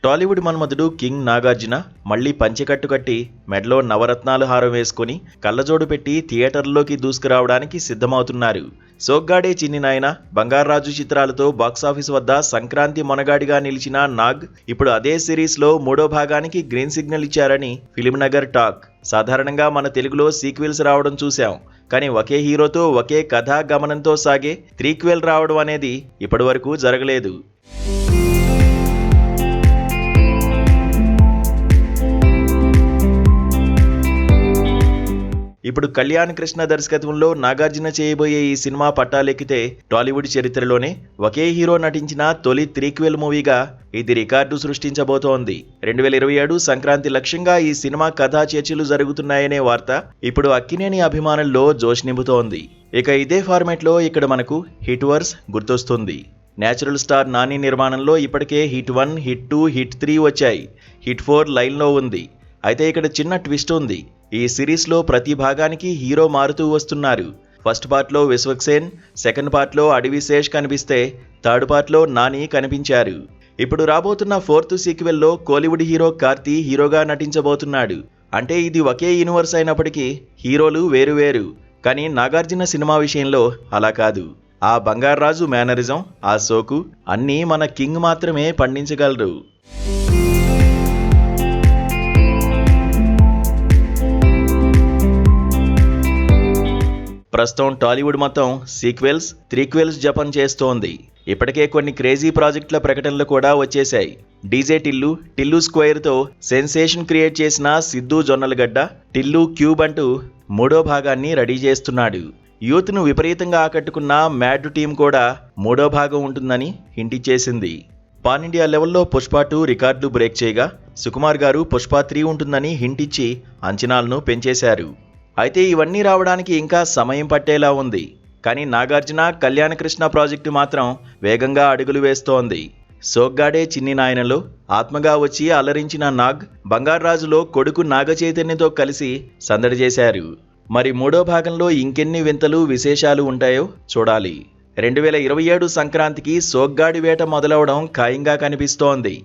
టాలీవుడ్ మన్మధుడు king Nagarjuna మళ్లీ పంచెకట్టు కట్టి మెడలో నవరత్నాలు హారం వేసుకుని కళ్ళజోడు పెట్టి థియేటర్లోకి దూసుకురావడానికి సిద్ధమవుతున్నారు. సోగ్గాడే చిన్ని నాయన, బంగారాజు చిత్రాలతో బాక్సాఫీస్ వద్ద సంక్రాంతి మొనగాడిగా నిలిచిన నాగ్ ఇప్పుడు అదే సిరీస్లో 3వ భాగానికి గ్రీన్ సిగ్నల్ ఇచ్చారని ఫిల్మ్ నగర్ టాక్. సాధారణంగా మన తెలుగులో సీక్వెల్స్ రావడం చూశాం, కానీ ఒకే హీరోతో ఒకే కథా గమనంతో సాగే త్రీక్వెల్ రావడం అనేది ఇప్పటివరకు జరగలేదు. ఇప్పుడు కళ్యాణ్ కృష్ణ దర్శకత్వంలో నాగార్జున చేయబోయే ఈ సినిమా పట్టాలెక్కితే టాలీవుడ్ చరిత్రలోనే ఒకే హీరో నటించిన తొలి త్రీక్వెల్ మూవీగా ఇది రికార్డు సృష్టించబోతోంది. 2027 సంక్రాంతి లక్ష్యంగా ఈ సినిమా కథా చర్చలు జరుగుతున్నాయనే వార్త ఇప్పుడు అక్కినేని అభిమానుల్లో జోష్ నింపుతోంది. ఇక ఇదే ఫార్మాట్లో ఇక్కడ మనకు హిట్ వర్స్ గుర్తొస్తుంది. నేచురల్ స్టార్ నాని నిర్మాణంలో ఇప్పటికే హిట్ 1, హిట్ 2, హిట్ 3 వచ్చాయి. హిట్ 4 లైన్లో ఉంది. అయితే ఇక్కడ చిన్న ట్విస్ట్ ఉంది. ఈ సిరీస్లో ప్రతి భాగానికి హీరో మారుతూ వస్తున్నారు. ఫస్ట్ పార్ట్లో విశ్వక్సేన్, సెకండ్ పార్ట్లో అడవిశేష్ కనిపిస్తే థర్డ్ పార్ట్లో నాని కనిపించారు. ఇప్పుడు రాబోతున్న 4th సీక్వెల్లో కోలీవుడ్ హీరో కార్తీ హీరోగా నటించబోతున్నాడు. అంటే ఇది ఒకే యూనివర్స్ అయినప్పటికీ హీరోలు వేరువేరు. కానీ నాగార్జున సినిమా విషయంలో అలా కాదు. ఆ బంగారాజు మేనరిజం, ఆ సోకు అన్నీ మన కింగ్ మాత్రమే పండించగలరు. ప్రస్తుతం టాలీవుడ్ మొత్తం సీక్వెల్స్, త్రీక్వెల్స్ జపం చేస్తోంది. ఇప్పటికే కొన్ని క్రేజీ ప్రాజెక్టుల ప్రకటనలు కూడా వచ్చేశాయి. డీజే టిల్లు స్క్వేర్తో సెన్సేషన్ క్రియేట్ చేసిన సిద్ధు జొన్నలగడ్డ టిల్లు క్యూబ్ అంటూ 3వ భాగాన్ని రెడీ చేస్తున్నాడు. యూత్ను విపరీతంగా ఆకట్టుకున్న మ్యాడ్ టీం కూడా 3వ భాగం ఉంటుందని హింట్ ఇచ్చేసింది. పాన్ ఇండియా లెవెల్లో పుష్ప 2 రికార్డులు బ్రేక్ చేయగా సుకుమార్ గారు పుష్ప 3 ఉంటుందని హింట్ ఇచ్చి అంచనాలను పెంచేశారు. అయితే ఇవన్నీ రావడానికి ఇంకా సమయం పట్టేలా ఉంది. కానీ నాగార్జున కళ్యాణ కృష్ణ ప్రాజెక్టు మాత్రం వేగంగా అడుగులు వేస్తోంది. సోగ్గాడే చిన్ని నాయనలో ఆత్మగా వచ్చి అలరించిన నాగ్ బంగారాజులో కొడుకు నాగచైతన్యతో కలిసి సందడి చేశారు. మరి 3వ భాగంలో ఇంకెన్ని వింతలు విశేషాలు ఉంటాయో చూడాలి. 2027 సంక్రాంతికి సోగ్గాడి వేట మొదలవడం ఖాయంగా కనిపిస్తోంది.